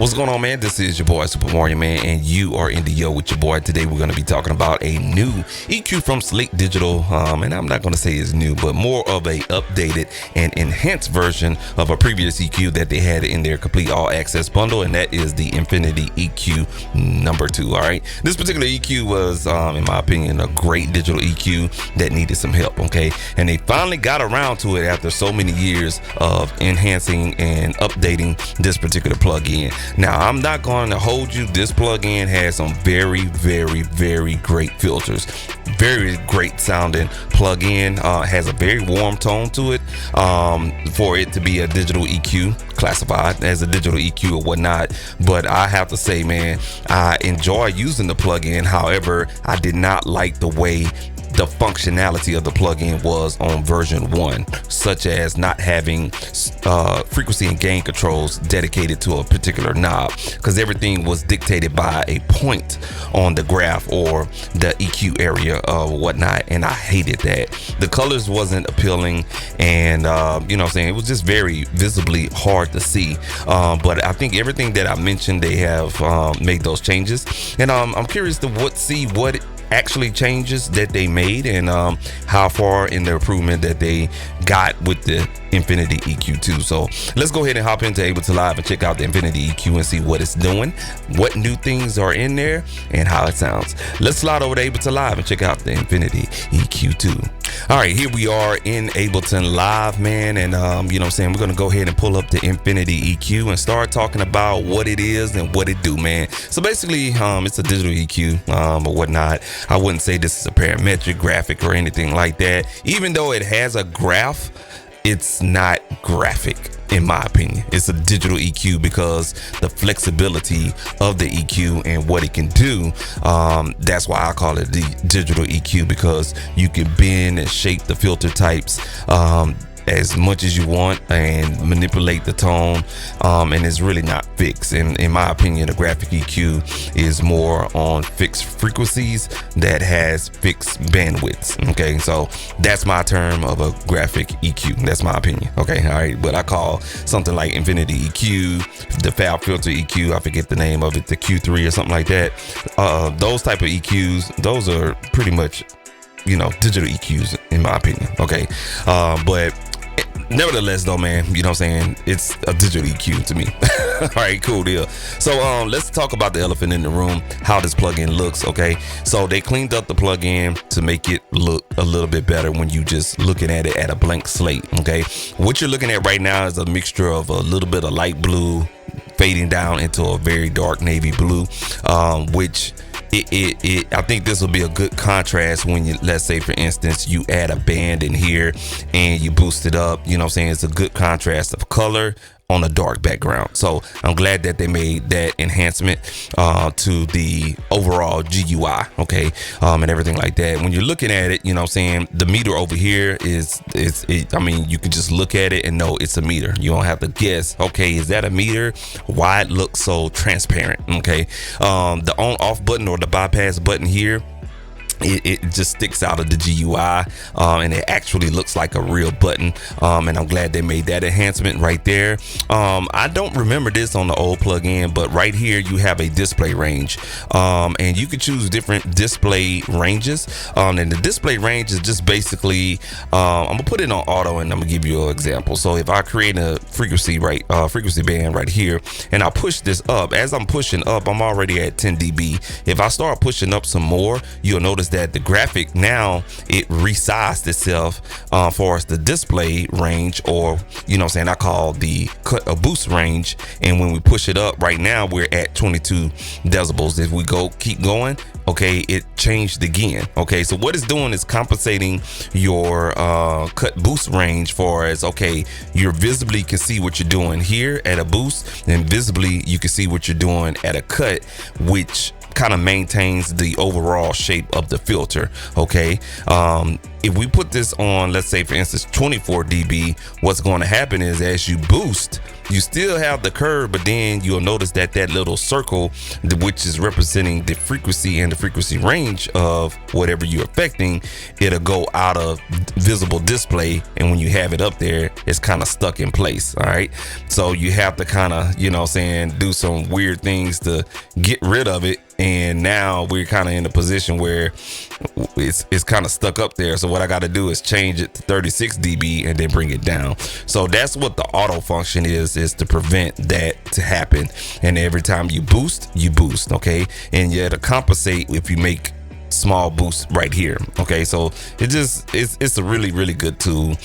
What's going on, man? This is your boy Super Mario Man, and you are in the Yo with your boy. Today we're going to be talking about a new EQ from Slate Digital, and I'm not going to say it's new, but more of a updated and enhanced version of a previous EQ that they had in their complete all access bundle, and that is the Infinity EQ number 2. All right, this particular EQ was, in my opinion, a great digital EQ that needed some help. Okay, and they finally got around to it after so many years of enhancing and updating this particular plugin. Now, I'm not going to hold you. This plugin has some very, very, very great filters. Very great sounding plugin. Has a very warm tone to it for it to be a digital EQ, classified as a digital EQ or whatnot. But I have to say, man, I enjoy using the plugin. However, I did not like the way the functionality of the plugin was on version 1, such as not having frequency and gain controls dedicated to a particular knob, because everything was dictated by a point on the graph or the EQ area or whatnot, and I hated that. The colors wasn't appealing, and you know what I'm saying, it was just very visibly hard to see, but I think everything that I mentioned, they have made those changes, and I'm curious to see what actually changes that they made and how far in the improvement that they got with the Infinity EQ2. So let's go ahead and hop into Ableton Live and check out the Infinity EQ and see what it's doing, what new things are in there, and how it sounds. Let's slide over to Ableton Live and check out the Infinity EQ2. All right, here we are in Ableton Live, man, and you know what I'm saying, we're gonna go ahead and pull up the Infinity EQ and start talking about what it is and what it do, man. So basically, it's a digital EQ or whatnot. I wouldn't say this is a parametric graphic or anything like that. Even though it has a graph, it's not graphic, in my opinion. It's a digital EQ because the flexibility of the EQ and what it can do, that's why I call it the digital EQ, because you can bend and shape the filter types as much as you want and manipulate the tone, and it's really not fixed. And in my opinion, the graphic EQ is more on fixed frequencies that has fixed bandwidths. Okay, so that's my term of a graphic EQ. That's my opinion. Okay, all right, but I call something like Infinity EQ, the Fab Filter EQ, I forget the name of it, the Q3 or something like that. Those type of EQs, those are pretty much, you know, digital EQs in my opinion. Okay, but nevertheless though, man, you know what I'm saying, it's a digital EQ to me. All right, cool deal. So let's talk about the elephant in the room, how this plugin looks. Okay, so they cleaned up the plugin to make it look a little bit better when you just looking at it at a blank slate. Okay, what you're looking at right now is a mixture of a little bit of light blue fading down into a very dark navy blue, which I think this will be a good contrast when you, let's say for instance, you add a band in here and you boost it up. You know what I'm saying? It's a good contrast of color on a dark background. So I'm glad that they made that enhancement to the overall GUI, okay, and everything like that. When you're looking at it, you know what I'm saying, the meter over here I mean, you can just look at it and know it's a meter. You don't have to guess, okay, is that a meter? Why it looks so transparent? Okay, the on off button or the bypass button here, it just sticks out of the GUI, and it actually looks like a real button, and I'm glad they made that enhancement right there. I don't remember this on the old plugin, but right here you have a display range, and you can choose different display ranges, and the display range is just basically, I'm gonna put it on auto and I'm gonna give you an example. So if I create a frequency band right here and I push this up, as I'm pushing up, I'm already at 10 dB. If I start pushing up some more, you'll notice that the graphic now, it resized itself for us the display range, or you know what I'm saying, I call the cut a boost range. And when we push it up right now, we're at 22 decibels. If we keep going, okay, it changed again. Okay, so what it's doing is compensating your cut boost range for as, okay, you visibly can see what you're doing here at a boost, and visibly you can see what you're doing at a cut, which kind of maintains the overall shape of the filter. Okay, if we put this on, let's say for instance 24 dB, what's going to happen is as you boost, you still have the curve, but then you'll notice that that little circle, which is representing the frequency and the frequency range of whatever you're affecting, it'll go out of visible display, and when you have it up there, it's kind of stuck in place. All right, so you have to kind of, you know what I'm saying, do some weird things to get rid of it. And now we're kind of in a position where it's kind of stuck up there. So what I got to do is change it to 36 dB and then bring it down. So that's what the auto function is to prevent that to happen. And every time you boost, okay? And yeah, to compensate if you make small boost right here. Okay, so it's a really good tool.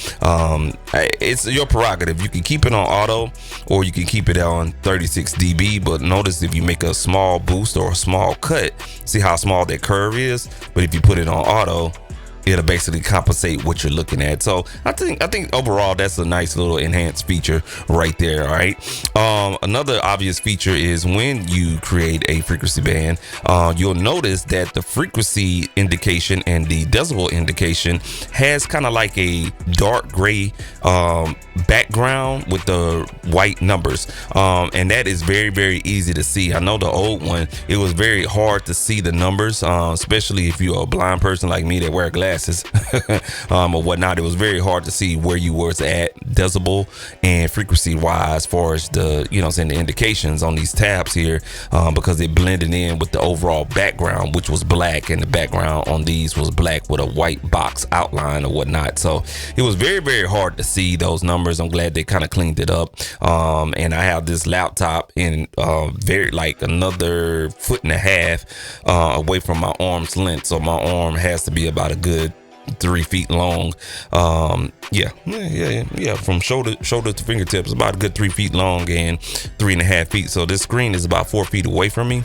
It's your prerogative. You can keep it on auto or you can keep it on 36 dB, but notice if you make a small boost or a small cut, see how small that curve is, but if you put it on auto, it'll basically compensate what you're looking at. So I think overall that's a nice little enhanced feature right there. All right. Another obvious feature is when you create a frequency band, you'll notice that the frequency indication and the decibel indication has kind of like a dark gray background with the white numbers, and that is very easy to see. I know the old one, it was very hard to see the numbers, especially if you're a blind person like me that wear glasses or whatnot. It was very hard to see where you was at decibel and frequency wise, as far as the, you know, saying the indications on these tabs here, because it blended in with the overall background, which was black, and the background on these was black with a white box outline or whatnot. So it was very hard to see those numbers. I'm glad they kind of cleaned it up. And I have this laptop in very like another 1.5 feet away from my arm's length, so my arm has to be about a good 3 feet long. From shoulder to fingertips, about a good 3 feet long and 3.5 feet. So this screen is about 4 feet away from me,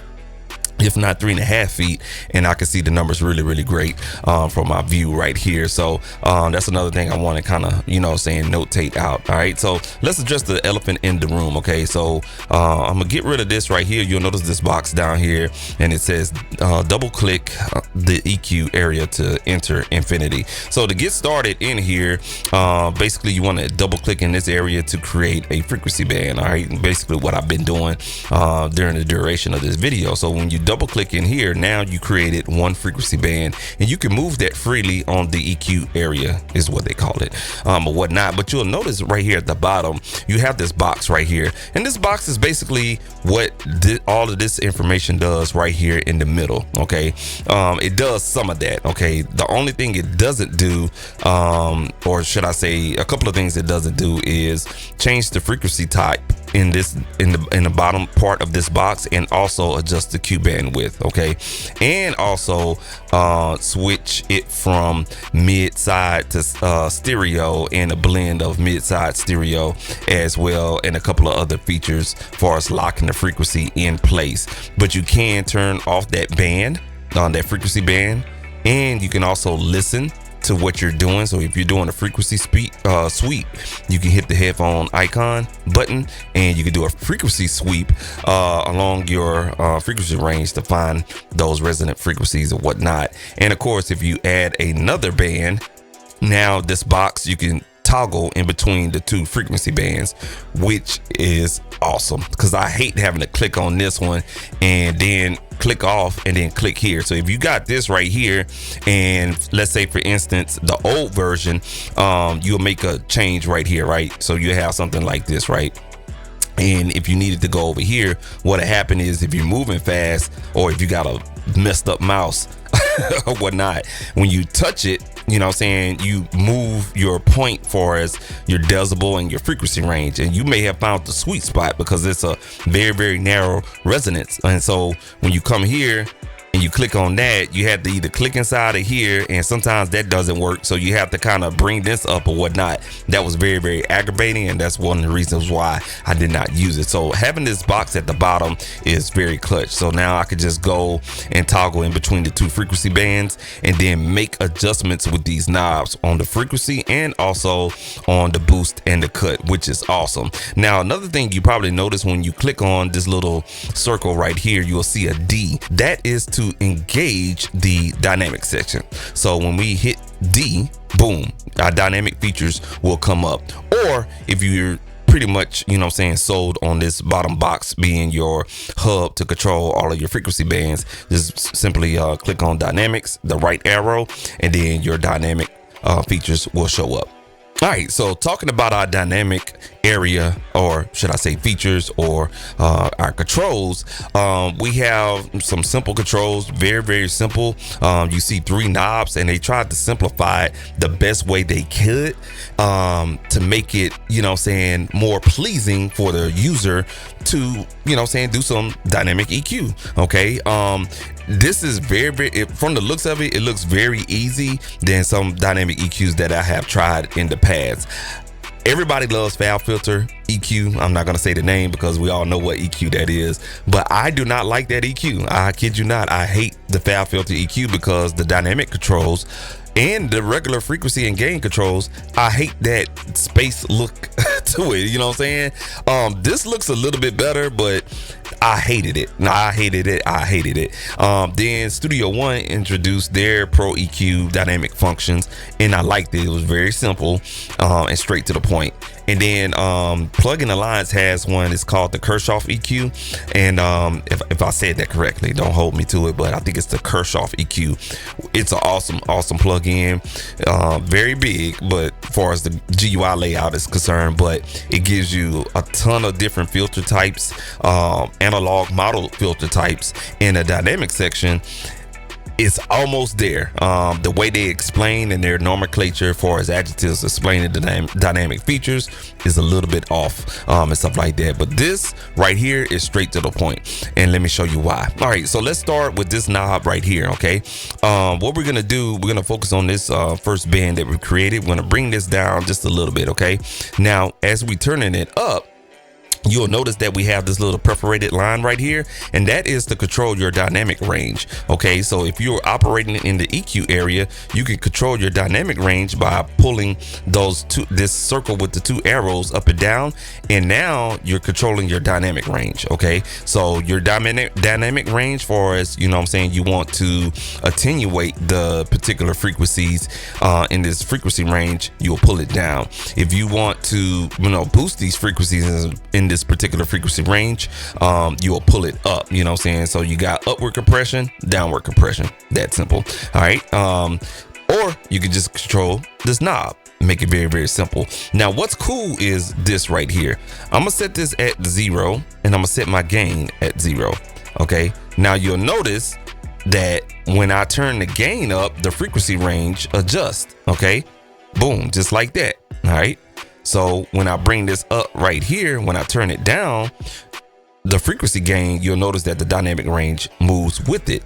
if not 3.5 feet, and I can see the numbers really great from my view right here. So that's another thing I want to kind of, you know, saying notate out. All right, so let's address the elephant in the room. Okay, so I'm gonna get rid of this right here. You'll notice this box down here, and it says double click the EQ area to enter infinity. So to get started in here, basically you want to double click in this area to create a frequency band. All right, and basically what I've been doing during the duration of this video. So when you double click in here, now you created one frequency band, and you can move that freely on the EQ area is what they call it, or whatnot. But you'll notice right here at the bottom, you have this box right here, and this box is basically what all of this information does right here in the middle. Okay, it does some of that. Okay, the only thing it doesn't do, or should I say a couple of things it doesn't do, is change the frequency type in the bottom part of this box, and also adjust the Q bandwidth. Okay, and also switch it from mid-side to stereo, and a blend of mid-side stereo as well, and a couple of other features for us locking the frequency in place. But you can turn off that band, on that frequency band, and you can also listen to what you're doing. So if you're doing a frequency sweep, you can hit the headphone icon button, and you can do a frequency sweep along your frequency range to find those resonant frequencies or whatnot. And of course, if you add another band, now this box, you can toggle in between the two frequency bands, which is awesome, because I hate having to click on this one and then click off and then click here. So if you got this right here, and let's say for instance the old version, you'll make a change right here, right? So you have something like this, right? And if you needed to go over here, what'll happen is if you're moving fast, or if you got a messed up mouse or whatnot, when you touch it, you know what I'm saying, you move your point for as your decibel and your frequency range, and you may have found the sweet spot because it's a very narrow resonance. And so when you come here and you click on that, you have to either click inside of here, and sometimes that doesn't work, so you have to kind of bring this up or whatnot. That was very aggravating, and that's one of the reasons why I did not use it. So having this box at the bottom is very clutch. So now I could just go and toggle in between the two frequency bands, and then make adjustments with these knobs on the frequency and also on the boost and the cut, which is awesome. Now another thing you probably notice when you click on this little circle right here, you'll see a D. That is to to engage the dynamic section. So when we hit D, boom, our dynamic features will come up. Or if you're pretty much, sold on this bottom box being your hub to control all of your frequency bands, just simply click on dynamics, the right arrow, and then your dynamic features will show up. All right, so talking about our dynamic area, or should I say features, or our controls, we have some simple controls, very, very simple. You see 3 knobs, and they tried to simplify it the best way they could to make it, more pleasing for the user to, do some dynamic EQ. Okay. This is very, from the looks of it, it looks very easy than some dynamic EQs that I have tried in the past. Everybody loves Fab Filter EQ. I'm not going to say the name because we all know what EQ that is, but I do not like that EQ. I kid you not. I hate the Fab Filter EQ because the dynamic controls and the regular frequency and gain controls, I hate that space look to it. You know what I'm saying? This looks a little bit better, but I hated it. I hated it. Then Studio One introduced their Pro EQ dynamic functions, and I liked it. It was very simple and straight to the point. And then Plugin Alliance has one. It's called the Kirchhoff EQ. And if I said that correctly, don't hold me to it, but I think it's the Kirchhoff EQ. It's an awesome plugin. Very big, but as far as the GUI layout is concerned, but it gives you a ton of different filter types, analog model filter types in a dynamic section. It's almost there. The way they explain in their nomenclature as far as adjectives explaining the dynamic features is a little bit off and stuff like that. But this right here is straight to the point. And let me show you why. All right, so let's start with this knob right here, okay? What we're going to do, we're going to focus on this first band that we created. We're going to bring this down just a little bit, okay? Now, as we turning it up, you'll notice that we have this little perforated line right here, and that is to control your dynamic range. Okay, so if you're operating in the EQ area, you can control your dynamic range by pulling this circle with the 2 arrows up and down, and now you're controlling your dynamic range. Okay, so your dynamic range, for as you want to attenuate the particular frequencies in this frequency range, you'll pull it down. If you want to boost these frequencies in this particular frequency range, you will pull it up. So you got upward compression, downward compression, that simple. All right, or you can just control this knob, make it very, very simple. Now what's cool is this right here. I'm gonna set this at 0, and I'm gonna set my gain at 0. Okay, now you'll notice that when I turn the gain up, the frequency range adjusts. Okay, boom, just like that. All right, so when I bring this up right here, when I turn it down, the frequency gain, you'll notice that the dynamic range moves with it.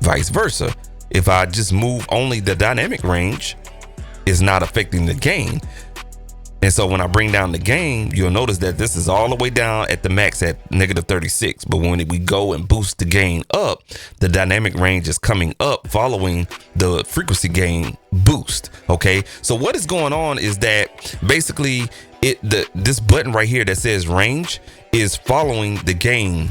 Vice versa. If I just move only the dynamic range, it's not affecting the gain. And so when I bring down the gain, you'll notice that this is all the way down at the max at -36. But when we go and boost the gain up, the dynamic range is coming up following the frequency gain boost. Okay, so what is going on is that basically this button right here that says range is following the gain.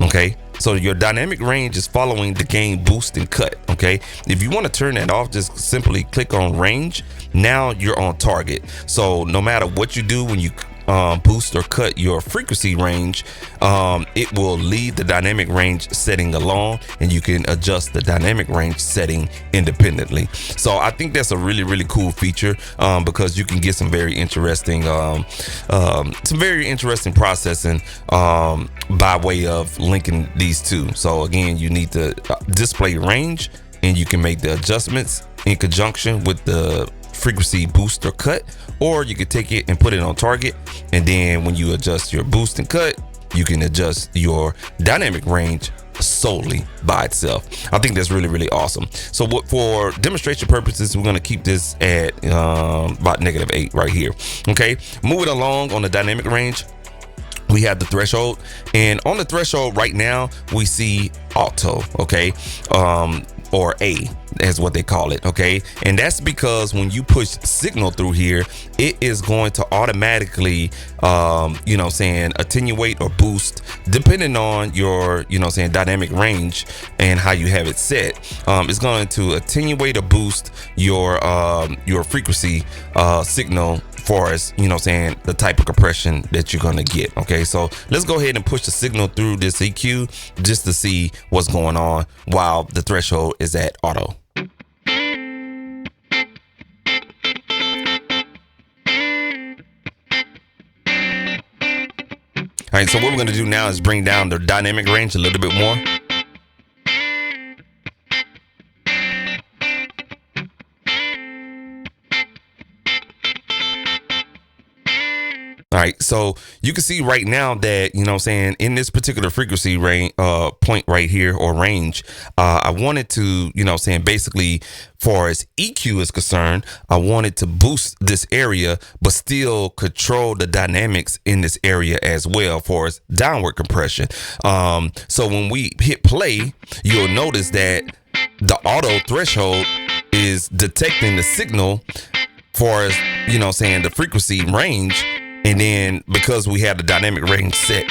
Okay, so your dynamic range is following the gain boost and cut. Okay, if you want to turn that off, just simply click on range. Now you're on target. So no matter what you do when you boost or cut your frequency range, it will leave the dynamic range setting alone, and you can adjust the dynamic range setting independently. So I think that's a really, really cool feature because you can get some very interesting processing by way of linking these two. So again, you need to display range, and you can make the adjustments in conjunction with the frequency boost or cut, or you could take it and put it on target, and then when you adjust your boost and cut, you can adjust your dynamic range solely by itself. I think that's really, really awesome. So for demonstration purposes, we're going to keep this at about -8 right here. Okay, moving along on the dynamic range, we have the threshold, and on the threshold right now we see auto. Okay, or A, is what they call it. Okay, and that's because when you push signal through here, it is going to automatically attenuate or boost depending on your dynamic range and how you have it set. It's going to attenuate or boost your frequency signal far as the type of compression that you're going to get. Okay, so let's go ahead and push the signal through this EQ just to see what's going on while the threshold is at auto. All right, so what we're going to do now is bring down the dynamic range a little bit more. All right, so you can see right now that, in this particular frequency range, point right here or range, I wanted to, basically, far as EQ is concerned, I wanted to boost this area, but still control the dynamics in this area as well, for as downward compression. So when we hit play, you'll notice that the auto threshold is detecting the signal for as, the frequency range. And then because we have the dynamic range set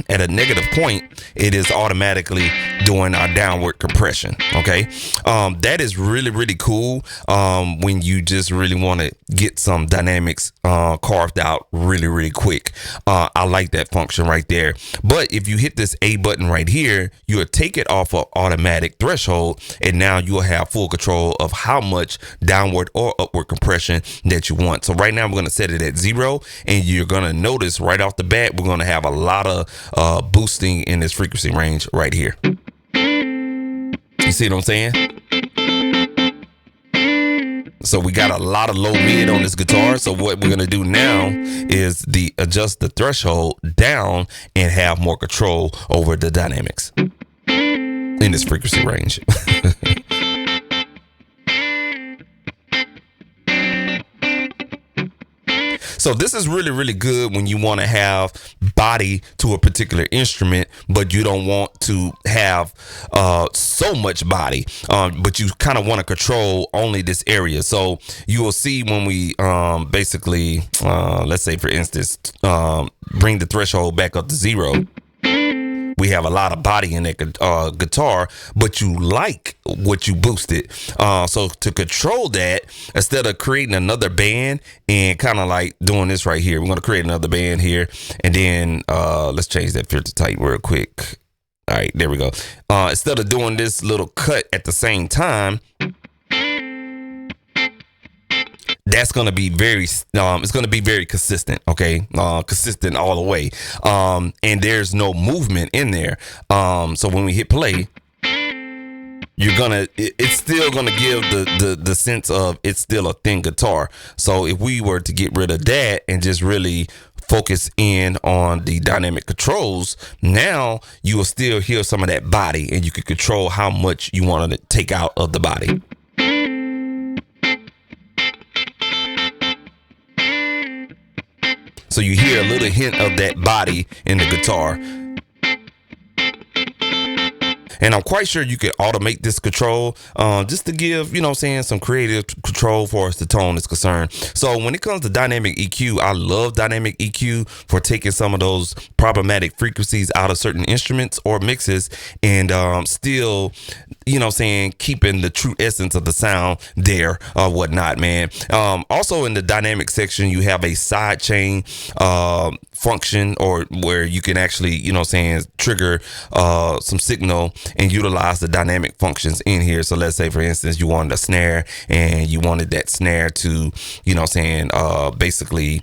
at a negative point, it is automatically doing our downward compression. Okay. That is really, really cool. When you just really want to get some dynamics carved out really, really quick. I like that function right there. But if you hit this A button right here, you'll take it off of automatic threshold, and now you'll have full control of how much downward or upward compression that you want. So right now we're going to set it at 0, and you're going to notice right off the bat, we're going to have a lot of boosting in this frequency range right here. You see what I'm saying? So we got a lot of low mid on this guitar. So what we're going to do now is adjust the threshold down and have more control over the dynamics in this frequency range. So this is really, really good when you want to have body to a particular instrument, but you don't want to have so much body, but you kind of want to control only this area. So you will see when we basically, let's say, for instance, bring the threshold back up to 0. We have a lot of body in that guitar, but you like what you boosted. So to control that, instead of creating another band and kind of like doing this right here, we're going to create another band here. And then let's change that filter type real quick. All right, there we go. Instead of doing this little cut at the same time, that's going to be it's going to be very consistent. Okay. Consistent all the way. And there's no movement in there. So when we hit play, it's still going to give the sense of it's still a thin guitar. So if we were to get rid of that and just really focus in on the dynamic controls, now you will still hear some of that body, and you can control how much you want to take out of the body. So you hear a little hint of that body in the guitar. And I'm quite sure you could automate this control just to give, some creative control for as the tone is concerned. So when it comes to dynamic EQ, I love dynamic EQ for taking some of those problematic frequencies out of certain instruments or mixes and still, keeping the true essence of the sound there or whatnot, man. Also in the dynamic section, you have a side chain function, or where you can actually, trigger some signal and utilize the dynamic functions in here. So let's say, for instance, you wanted a snare and you wanted that snare to, basically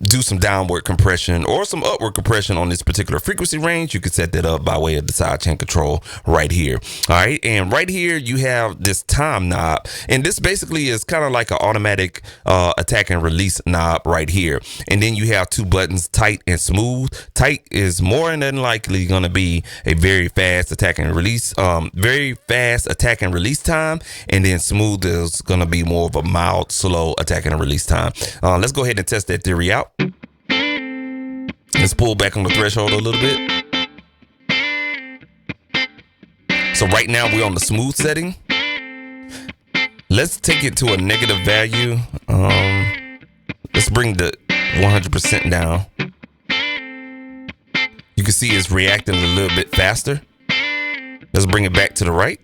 do some downward compression or some upward compression on this particular frequency range. You can set that up by way of the sidechain control right here. All right. And right here, you have this time knob. And this basically is kind of like an automatic attack and release knob right here. And then you have two buttons, tight and smooth. Tight is more than likely going to be a very fast attack and release, very fast attack and release time. And then smooth is going to be more of a mild, slow attack and release time. Let's go ahead and test that theory out. Let's pull back on the threshold a little bit. So So right now we're on the smooth setting. Let's take it to a negative value. Let's bring the 100% down. You can see it's reacting a little bit faster. Let's bring it back to the right.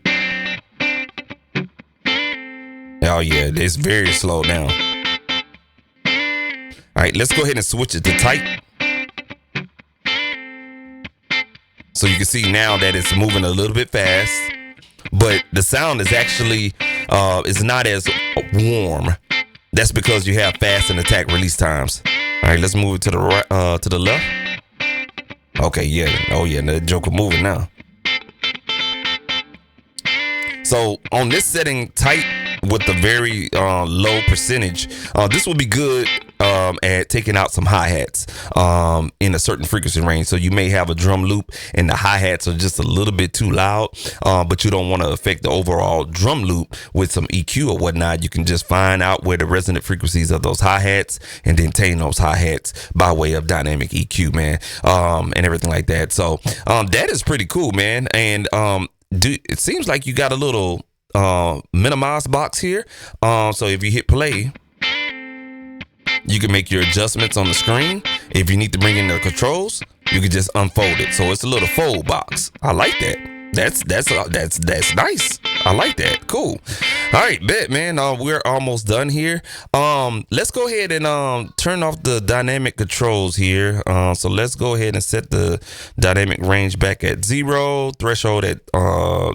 Oh yeah, it's very slow now. All right, let's go ahead and switch it to tight. So you can see now that it's moving a little bit fast, but the sound is actually is not as warm. That's because you have fast and attack release times. All right, let's move it to the right, to the left. Okay, yeah. Oh yeah, the Joker moving now. So on this setting, tight with a very low percentage, this will be good at taking out some hi-hats in a certain frequency range. So you may have a drum loop and the hi-hats are just a little bit too loud, but you don't want to affect the overall drum loop with some EQ or whatnot. You can just find out where the resonant frequencies of those hi-hats and then tame those hi-hats by way of dynamic EQ, man, and everything like that. So that is pretty cool, man. And it seems like you got a little minimize box here. So if you hit play, you can make your adjustments on the screen. If you need to bring in the controls, you can just unfold it. So it's a little fold box. I like that. That's nice. I like that. Cool. All right, bet, man. We're almost done here. Let's go ahead and turn off the dynamic controls here. So let's go ahead and set the dynamic range back at 0, threshold at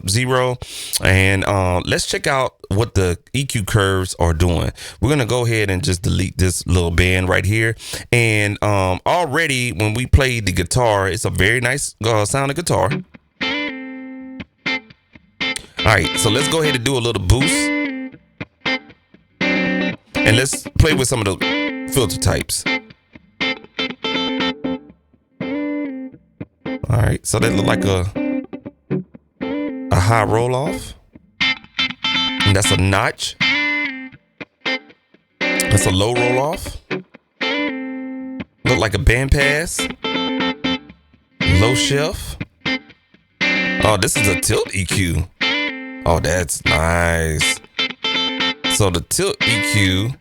0, and let's check out what the EQ curves are doing. We're gonna go ahead and just delete this little band right here. And already when we played the guitar, it's a very nice sounding guitar. All right, so let's go ahead and do a little boost. And let's play with some of the filter types. All right, so that look like a high roll off. And that's a notch. That's a low roll off. Look like a band pass. Low shelf. Oh, this is a tilt EQ. Oh, that's nice. So the tilt EQ.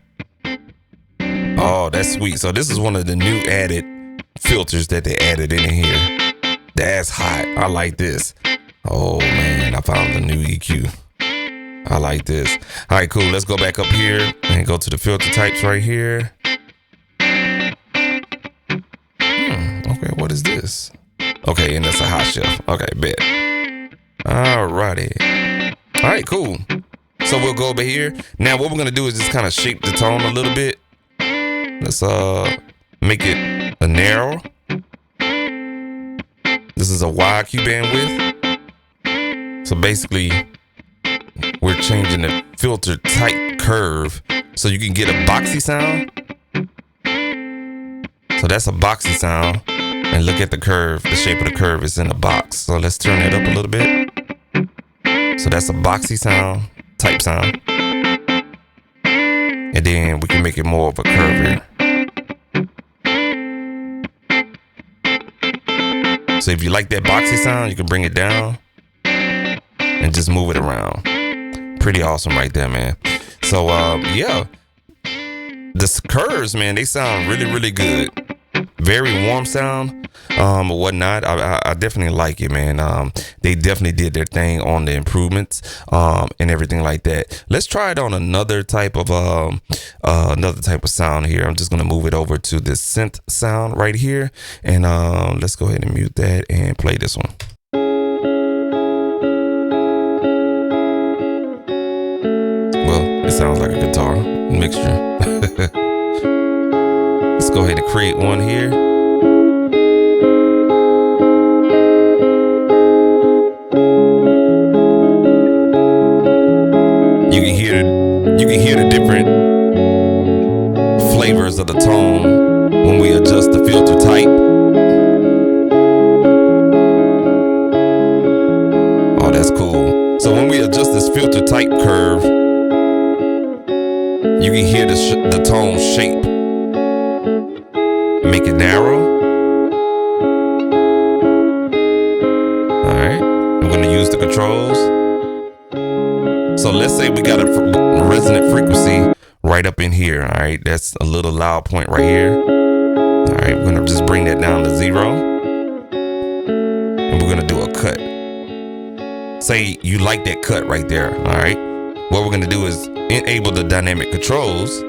Oh, that's sweet. So this is one of the new added filters that they added in here. That's hot. I like this. Oh man, I found the new EQ. I like this. All right, cool. Let's go back up here and go to the filter types right here. Okay, what is this? Okay, and that's a high shelf. Okay, bet. All righty. All right, cool. So we'll go over here. Now what we're gonna do is just kind of shape the tone a little bit. Let's make it a narrow. This is a wide Q bandwidth. So basically, we're changing the filter type curve so you can get a boxy sound. So that's a boxy sound. And look at the curve. The shape of the curve is in a box. So let's turn it up a little bit. So that's a boxy sound, type sound. And then we can make it more of a curve here. So if you like that boxy sound, you can bring it down and just move it around. Pretty awesome right there, man. So yeah, the curves, man, they sound really, really good. Very warm sound, or whatnot. I definitely like it, man. They definitely did their thing on the improvements, and everything like that. Let's try it on another type of sound here. I'm just gonna move it over to this synth sound right here, and let's go ahead and mute that and play this one. Well, it sounds like a guitar mixture. Let's go ahead and create one here. You can hear the different flavors of the tone when we adjust the filter type. Oh, that's cool. So when we adjust this filter type curve, you can hear the tone shape. Make it narrow. All right. I'm going to use the controls. So let's say we got a resonant frequency right up in here. All right, that's a little loud point right here. All right, we're going to just bring that down to 0. And we're going to do a cut. Say you like that cut right there. All right, what we're going to do is enable the dynamic controls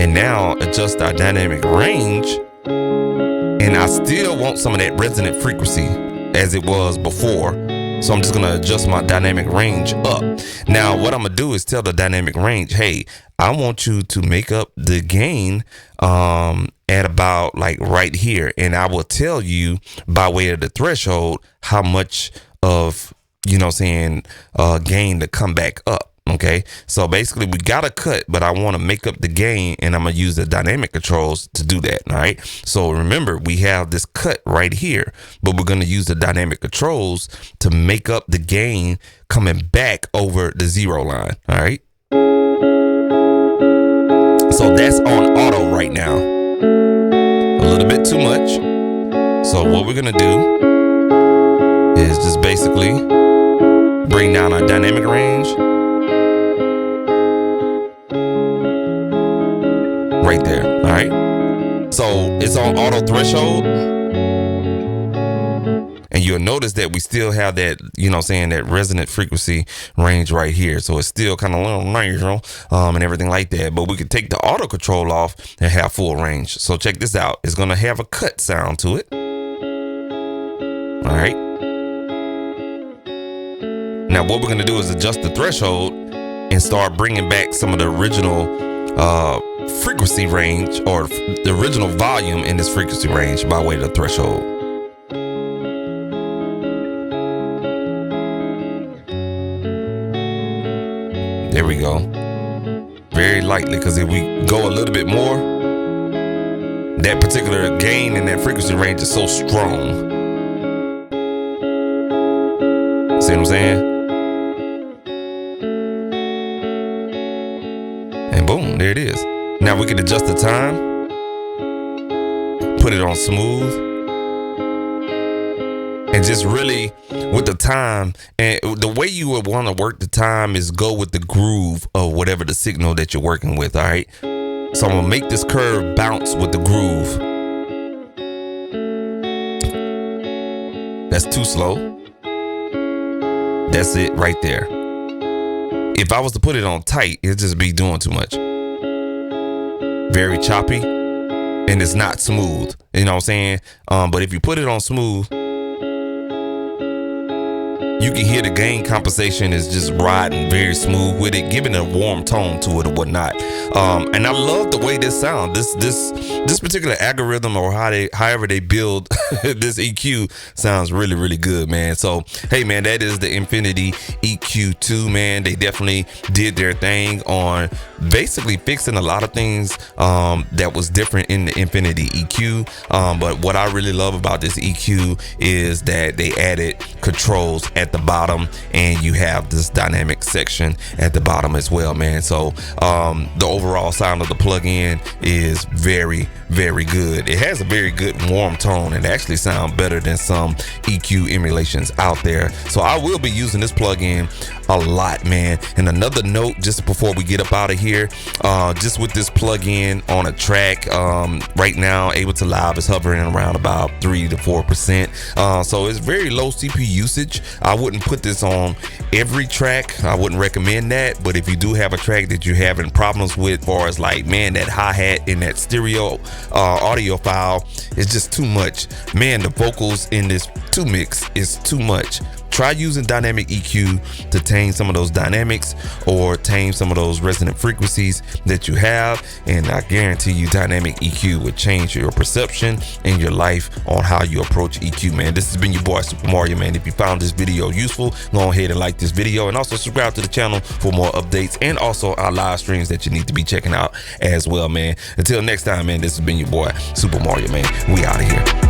and now adjust our dynamic range. And I still want some of that resonant frequency as it was before. So I'm just going to adjust my dynamic range up. Now, what I'm going to do is tell the dynamic range, hey, I want you to make up the gain at about like right here. And I will tell you by way of the threshold how much of, you know what I'm saying, gain to come back up. Okay, so basically we got a cut, but I want to make up the gain, and I'm going to use the dynamic controls to do that. All right, so remember, we have this cut right here, but we're going to use the dynamic controls to make up the gain coming back over the 0 line. All right, so that's on auto right now. A little bit too much. So what we're going to do is just basically bring down our dynamic range. Right there. All right. So it's on auto threshold. And you'll notice that we still have that, you know what I'm saying, that resonant frequency range right here. So it's still kind of a little nasal and everything like that. But we can take the auto control off and have full range. So check this out. It's going to have a cut sound to it. All right. Now what we're going to do is adjust the threshold and start bringing back some of the original frequency range, or the original volume in this frequency range by way of the threshold. There we go. Very lightly, because if we go a little bit more, that particular gain in that frequency range is so strong. See what I'm saying? And boom, there it is. Now we can adjust the time, put it on smooth, and just really with the time, and the way you would want to work the time is go with the groove of whatever the signal that you're working with. All right. So I'm going to make this curve bounce with the groove. That's too slow. That's it right there. If I was to put it on tight, it'd just be doing too much. Very choppy, and it's not smooth. You know what I'm saying? But if you put it on smooth, you can hear the gain compensation is just riding very smooth with it, giving a warm tone to it or whatnot. And I love the way this sounds. This particular algorithm, or however they build this EQ, sounds really, really good, man. So, hey, man, that is the Infinity EQ2, man. They definitely did their thing on basically fixing a lot of things that was different in the Infinity EQ. But what I really love about this EQ is that they added controls at the bottom, and you have this dynamic section at the bottom as well, man. So the overall sound of the plug-in is very, very good. It has a very good warm tone, and actually sounds better than some EQ emulations out there. So I will be using this plug-in a lot, man. And another note, just before we get up out of here, just with this plug-in on a track right now, Ableton Live is hovering around about 3 to 4%. So it's very low CPU usage. I wouldn't put this on every track. I wouldn't recommend that. But if you do have a track that you're having problems with, as far as like, man, that hi-hat in that stereo audio file is just too much, man, the vocals in this 2 mix is too much. Try using dynamic EQ to tame some of those dynamics or tame some of those resonant frequencies that you have, and I guarantee you dynamic EQ would change your perception and your life on how you approach EQ, man. This has been your boy Super Mario, man. If you found this video useful, go ahead and like this video, and also subscribe to the channel for more updates, and also our live streams that you need to be checking out as well, man. Until next time, man, this has been your boy Super Mario, man. We out of here.